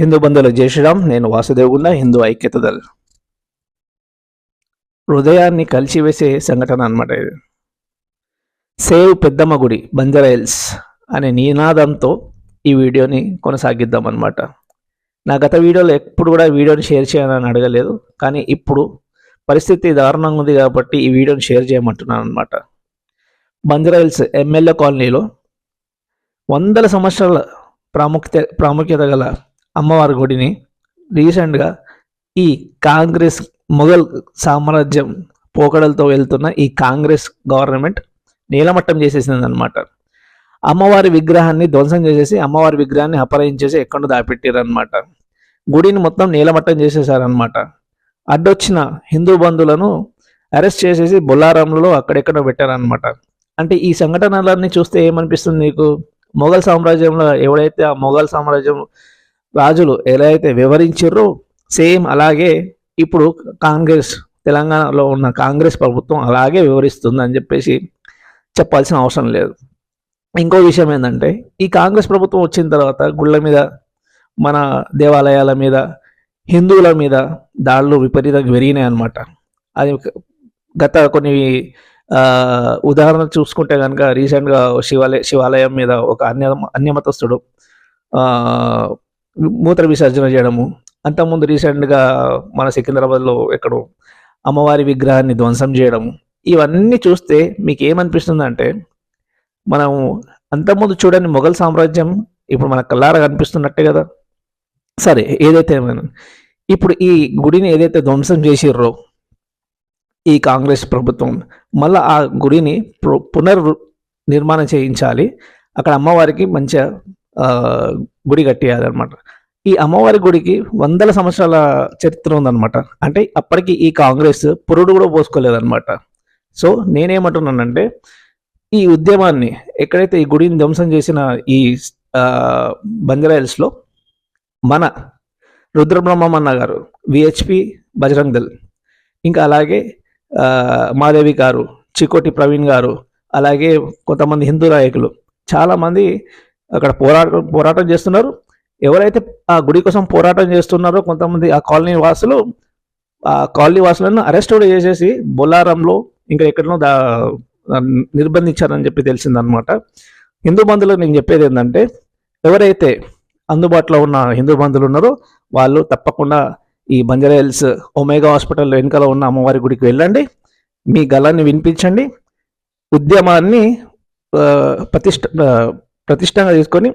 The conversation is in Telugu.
హిందూ బంధువులకు జై శ్రీరామ్. నేను వాసుదేవ్ హిందూ ఐక్యత దళ్. హృదయాన్ని కలిసివేసే సంఘటన అనమాట ఇది. సేవ్ పెద్దమ్మ గుడి బంజారా హిల్స్ అనే నినాదంతో ఈ వీడియోని కొనసాగిద్దాం అనమాట. నా గత వీడియోలో ఎప్పుడు కూడా వీడియోని షేర్ చేయాలని అడగలేదు, కానీ ఇప్పుడు పరిస్థితి దారుణంగా ఉంది కాబట్టి ఈ వీడియోని షేర్ చేయమంటున్నాను అనమాట. బంజారా హిల్స్ ఎమ్మెల్యే కాలనీలో 100 సంవత్సరాల ప్రాముఖ్యత గల అమ్మవారి గుడిని రీసెంట్గా ఈ కాంగ్రెస్ మొఘల్ సామ్రాజ్యం పోకడలతో వెళ్తున్న ఈ కాంగ్రెస్ గవర్నమెంట్ నీలమట్టం చేసేసింది అనమాట. అమ్మవారి విగ్రహాన్ని ధ్వంసం చేసేసి అమ్మవారి విగ్రహాన్ని అపహరించేసి ఎక్కడో దాపెట్టారనమాట. గుడిని మొత్తం నీలమట్టం చేసేసారనమాట. అడ్డొచ్చిన హిందూ బంధువులను అరెస్ట్ చేసేసి బొల్లారంలో అక్కడెక్కడో పెట్టారనమాట. అంటే ఈ సంఘటనలన్నీ చూస్తే ఏమనిపిస్తుంది నీకు? మొఘల్ సామ్రాజ్యంలో ఎవడైతే ఆ మొఘల్ సామ్రాజ్యం రాజులు ఎలా అయితే వివరించారో సేమ్ అలాగే ఇప్పుడు కాంగ్రెస్ తెలంగాణలో ఉన్న కాంగ్రెస్ ప్రభుత్వం అలాగే వివరిస్తుంది అని చెప్పేసి చెప్పాల్సిన అవసరం లేదు. ఇంకో విషయం ఏంటంటే, ఈ కాంగ్రెస్ ప్రభుత్వం వచ్చిన తర్వాత గుళ్ళ మీద, మన దేవాలయాల మీద, హిందువుల మీద దాడులు విపరీతంగా పెరిగినాయి అన్నమాట. అది గత కొన్ని ఉదాహరణ చూసుకుంటే కనుక రీసెంట్గా శివాలయం మీద ఒక అన్యమతస్థుడు మూత్ర విసర్జన చేయడము, అంతకుముందు రీసెంట్గా మన సికింద్రాబాద్లో ఎక్కడో అమ్మవారి విగ్రహాన్ని ధ్వంసం చేయడము, ఇవన్నీ చూస్తే మీకు ఏమనిపిస్తుంది అంటే, మనం అంతకుముందు చూడని మొఘల్ సామ్రాజ్యం ఇప్పుడు మన కళ్ళారా కనిపిస్తున్నట్టే కదా. సరే, ఏదైతే ఏమైనా ఇప్పుడు ఈ గుడిని ఏదైతే ధ్వంసం చేసిర్రో ఈ కాంగ్రెస్ ప్రభుత్వం, మళ్ళీ ఆ గుడిని నిర్మాణం చేయించాలి, అక్కడ అమ్మవారికి మంచిగా గుడి కట్టేయాలన్నమాట. ఈ అమ్మవారి గుడికి 100 సంవత్సరాల చరిత్ర ఉందన్నమాట. అంటే అప్పటికి ఈ కాంగ్రెస్ పురుడు కూడా పోసుకోలేదన్నమాట. సో నేనేమంటున్నానంటే, ఈ ఉద్యమాన్ని ఎక్కడైతే ఈ గుడిని ధ్వంసం చేసిన ఈ బంజారా హిల్స్లో మన రుద్రబ్రహ్మన్న గారు, విహెచ్పి బజరంగ్ దళ్, ఇంకా అలాగే మాదేవి గారు, చికోటి ప్రవీణ్ గారు, అలాగే కొంతమంది హిందూ నాయకులు చాలామంది అక్కడ పోరాటం చేస్తున్నారు. ఎవరైతే ఆ గుడి కోసం పోరాటం చేస్తున్నారో కొంతమంది ఆ కాలనీ వాసులను అరెస్ట్ కూడా చేసేసి బొల్లారంలో ఇంకా ఎక్కడనో నిర్బంధించారని చెప్పి తెలిసిందనమాట. హిందూ బంధువులకు నేను చెప్పేది ఏంటంటే, ఎవరైతే అందుబాటులో ఉన్న హిందూ బంధువులు ఉన్నారో వాళ్ళు తప్పకుండా ఈ బంజారా హిల్స్ ఒమేగా హాస్పిటల్ వెనుకలో ఉన్న అమ్మవారి గుడికి వెళ్ళండి, మీ గళాన్ని వినిపించండి, ఉద్యమాన్ని ప్రతిష్టంగా తీసుకొని